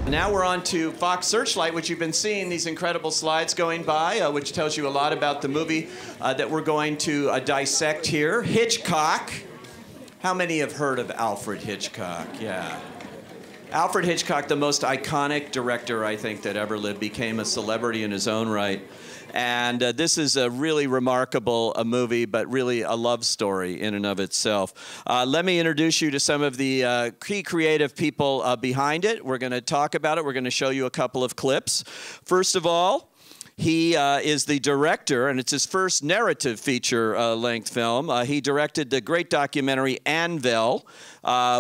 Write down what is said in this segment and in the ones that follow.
Now we're on to Fox Searchlight, which you've been seeing these incredible slides going by, which tells you a lot about the movie that we're going to dissect here. Hitchcock. How many have heard of Alfred Hitchcock? Yeah. Alfred Hitchcock, the most iconic director, I think, that ever lived, became a celebrity in his own right. And this is a really remarkable movie, but really a love story in and of itself. Let me introduce you to some of the key creative people behind it. We're going to talk about it. We're going to show you a couple of clips. First of all, he is the director, and it's his first narrative feature-length film. He directed the great documentary Anvil,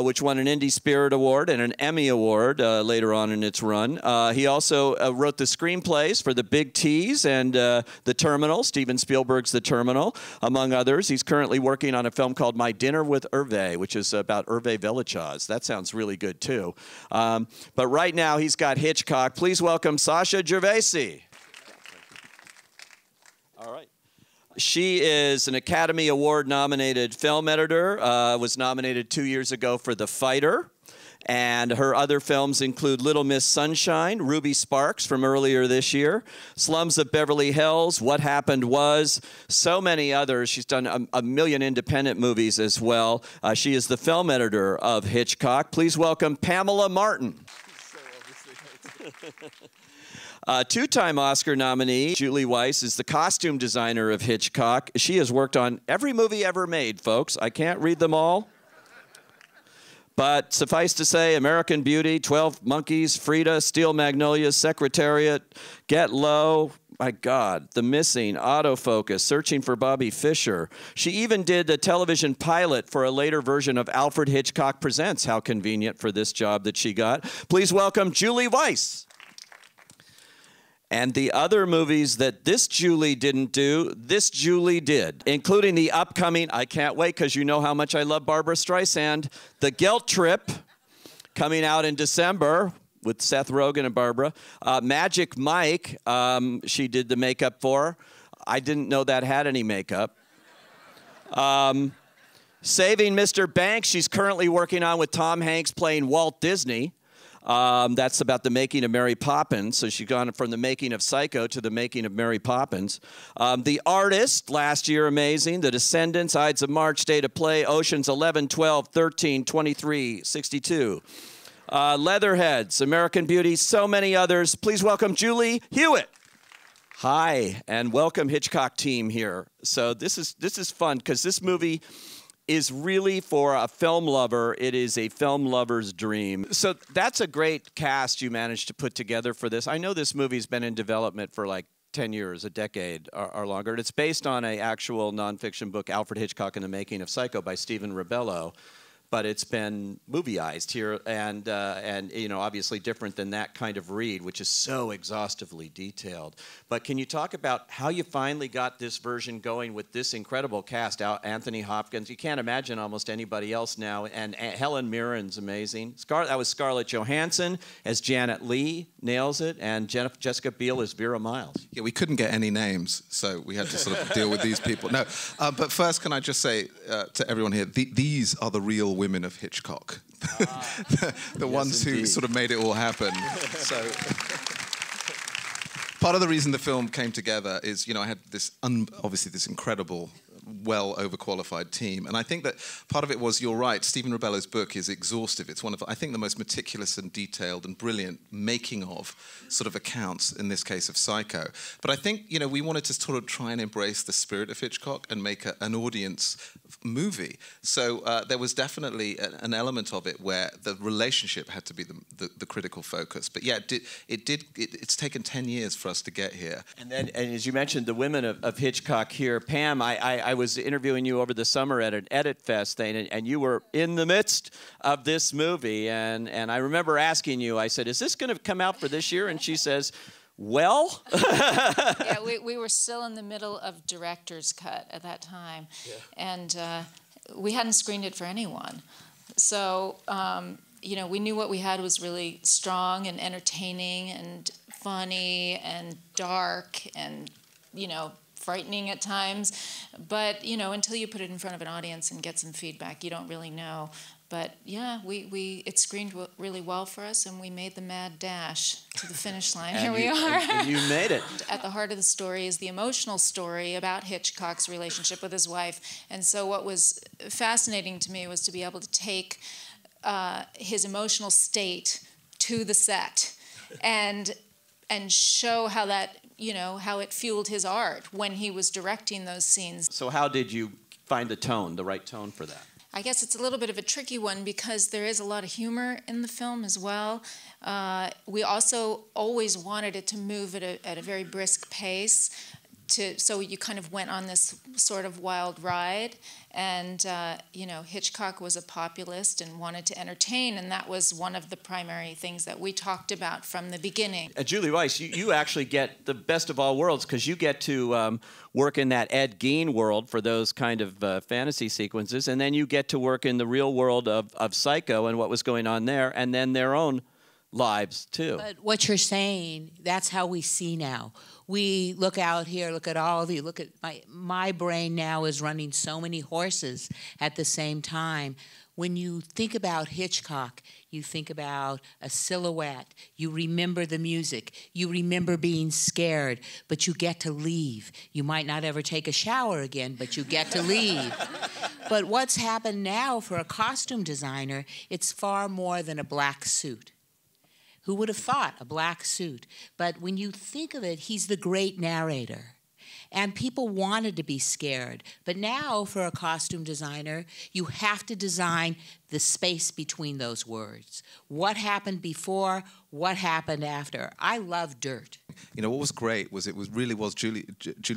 which won an Indie Spirit Award and an Emmy Award later on in its run. He also wrote the screenplays for The Big Tease and The Terminal, Steven Spielberg's The Terminal, among others. He's currently working on a film called My Dinner with Hervé, which is about Hervé Villechaize. That sounds really good, too. But right now, he's got Hitchcock. Please welcome Sacha Gervasi. All right. She is an Academy Award-nominated film editor, was nominated 2 years ago for The Fighter, and her other films include Little Miss Sunshine, Ruby Sparks from earlier this year, Slums of Beverly Hills, What Happened Was, so many others. She's done a million independent movies as well. She is the film editor of Hitchcock. Please welcome Pamela Martin. Two-time Oscar nominee, Julie Weiss, is the costume designer of Hitchcock. She has worked on every movie ever made, folks. I can't read them all. But suffice to say, American Beauty, 12 Monkeys, Frida, Steel Magnolias, Secretariat, Get Low, my God, The Missing, Autofocus, Searching for Bobby Fischer. She even did a television pilot for a later version of Alfred Hitchcock Presents. How convenient for this job that she got. Please welcome Julie Weiss. And the other movies that this Julie didn't do, this Julie did, including the upcoming, I can't wait because you know how much I love Barbra Streisand, The Guilt Trip, coming out in December with Seth Rogen and Barbara. Magic Mike, she did the makeup for. I didn't know that had any makeup. Saving Mr. Banks, she's currently working on with Tom Hanks playing Walt Disney. That's about the making of Mary Poppins. So she's gone from the making of Psycho to the making of Mary Poppins. The Artist, last year, amazing. The Descendants, Ides of March, State of Play, Oceans 11, 12, 13, 23, 62. Leatherheads, American Beauty, so many others. Please welcome Julie Hewett. Hi, and welcome Hitchcock team here. So this is fun because this movie is really for a film lover. It is a film lover's dream. So that's a great cast you managed to put together for this. I know this movie's been in development for like 10 years, a decade or longer. And it's based on an actual nonfiction book, Alfred Hitchcock and the Making of Psycho by Stephen Rebello. But it's been movieized here, and you know, obviously different than that kind of read, which is so exhaustively detailed. But can you talk about how you finally got this version going with this incredible cast? Anthony Hopkins, you can't imagine almost anybody else now, and Helen Mirren's amazing. That was Scarlett Johansson as Janet Leigh, nails it, and Jessica Biel as Vera Miles. Yeah, we couldn't get any names, so we had to sort of deal with these people. No, but first, can I just say to everyone here, these are the real women of Hitchcock. the yes, ones who sort of made it all happen. So part of the reason the film came together is, you know, I had this, obviously this incredible, well overqualified team. And I think that part of it was, you're right, Stephen Rebello's book is exhaustive. It's one of, I think, the most meticulous and detailed and brilliant making of sort of accounts, in this case of Psycho. But I think, you know, we wanted to sort of try and embrace the spirit of Hitchcock and make an audience movie. So there was definitely an element of it where the relationship had to be the critical focus. But yeah, it's taken 10 years for us to get here. And then, and as you mentioned, the women of Hitchcock here, Pam, I was interviewing you over the summer at an Edit Fest thing, and you were in the midst of this movie, and I remember asking you, I said, is this going to come out for this year? And she says, well. Yeah, we were still in the middle of director's cut at that time, yeah. And we hadn't screened it for anyone. So, you know, we knew what we had was really strong and entertaining and funny and dark and, you know, frightening at times. But, you know, until you put it in front of an audience and get some feedback, you don't really know. But yeah, it screened really well for us, and we made the mad dash to the finish line. Here we are. And you made it. At the heart of the story is the emotional story about Hitchcock's relationship with his wife. And so what was fascinating to me was to be able to take his emotional state to the set and show how that, you know, how it fueled his art when he was directing those scenes. So how did you find the right tone for that? I guess it's a little bit of a tricky one because there is a lot of humor in the film as well. We also always wanted it to move at a very brisk pace, so you kind of went on this sort of wild ride. And, you know, Hitchcock was a populist and wanted to entertain, and that was one of the primary things that we talked about from the beginning. Julie Weiss, you actually get the best of all worlds because you get to work in that Ed Gein world for those kind of fantasy sequences, and then you get to work in the real world of Psycho and what was going on there, and then their own lives, too. But what you're saying, that's how we see now. We look out here, look at all of you, look at my brain now is running so many horses at the same time. When you think about Hitchcock, you think about a silhouette, you remember the music, you remember being scared, but you get to leave. You might not ever take a shower again, but you get to leave. But what's happened now for a costume designer, it's far more than a black suit. Who would have thought a black suit? But when you think of it, he's the great narrator. And people wanted to be scared. But now, for a costume designer, you have to design the space between those words. What happened before, what happened after. I love dirt. You know, what was great was really was, Julie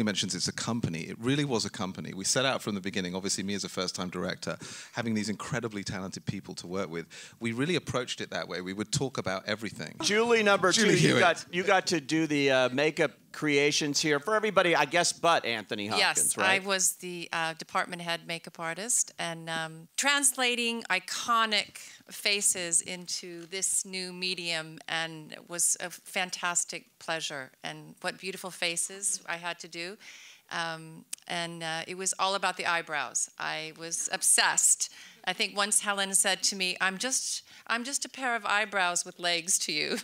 mentions it's a company. It really was a company. We set out from the beginning, obviously me as a first-time director, having these incredibly talented people to work with. We really approached it that way. We would talk about everything. Julie, number Julie two, Hewett. you got to do the makeup creations here for everybody, I guess, but Anthony Hopkins, Yes, right? I was the department head makeup artist, and translating iconic faces into this new medium, and it was a fantastic pleasure. And what beautiful faces I had to do. It was all about the eyebrows. I was obsessed. I think once Helen said to me, I'm just a pair of eyebrows with legs to you.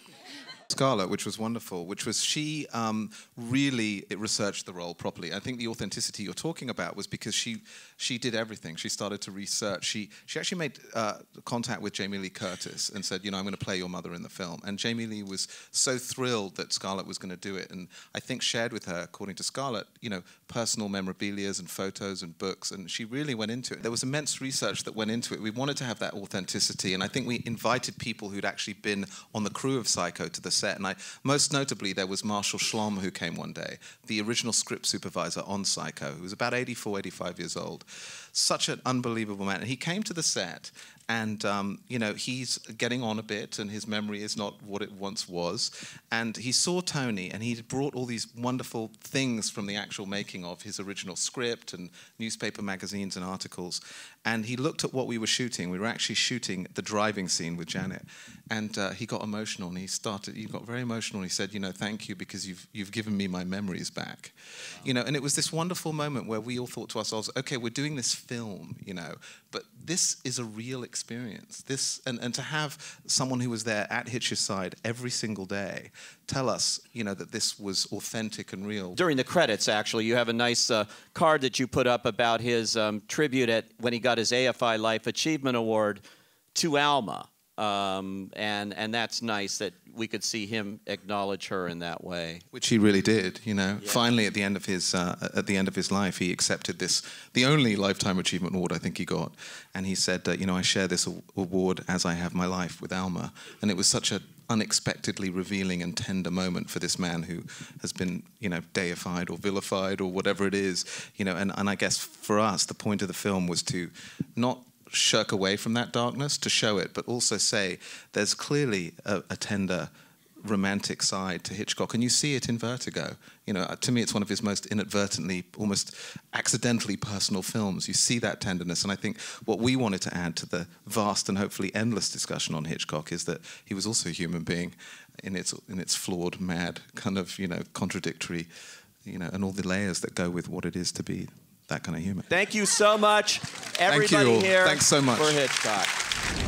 Scarlett, which was wonderful, which was she really researched the role properly. I think the authenticity you're talking about was because she did everything. She started to research. She actually made contact with Jamie Lee Curtis and said, you know, I'm going to play your mother in the film. And Jamie Lee was so thrilled that Scarlett was going to do it. And I think shared with her, according to Scarlett, you know, personal memorabilia and photos and books. And she really went into it. There was immense research that went into it. We wanted to have that authenticity. And I think we invited people who'd actually been on the crew of Psycho to the set. And most notably, there was Marshall Schlom who came one day, the original script supervisor on Psycho, who was about 84, 85 years old. Such an unbelievable man. And he came to the set, and you know, he's getting on a bit, and his memory is not what it once was. And he saw Tony, and he brought all these wonderful things from the actual making of his original script and newspaper magazines and articles. And he looked at what we were shooting. We were actually shooting the driving scene with Janet. And he got emotional, and he got very emotional, and he said, you know, thank you, because you've given me my memories back. Wow. You know, and it was this wonderful moment where we all thought to ourselves, okay, we're doing this film, you know, but this is a real experience. And to have someone who was there at Hitch's side every single day tell us, you know, that this was authentic and real. During the credits, actually, you have a nice card that you put up about his tribute when he got his AFI Life Achievement Award to Alma. And that's nice that we could see him acknowledge her in that way. Which he really did, you know. Yeah. Finally, at the end of his life, he accepted the only Lifetime Achievement Award I think he got. And he said, you know, I share this award as I have my life with Alma. And it was such an unexpectedly revealing and tender moment for this man who has been, you know, deified or vilified or whatever it is, you know. And I guess for us, the point of the film was to not shirk away from that darkness, to show it, but also say there's clearly a tender romantic side to Hitchcock, and you see it in Vertigo. You know, to me, it's one of his most inadvertently, almost accidentally personal films. You see that tenderness, and I think what we wanted to add to the vast and hopefully endless discussion on Hitchcock is that he was also a human being in its flawed, mad, kind of, you know, contradictory, you know, and all the layers that go with what it is to be that kind of human. Thank you so much, everybody Thank you all. here. Thanks so much For Hitchcock.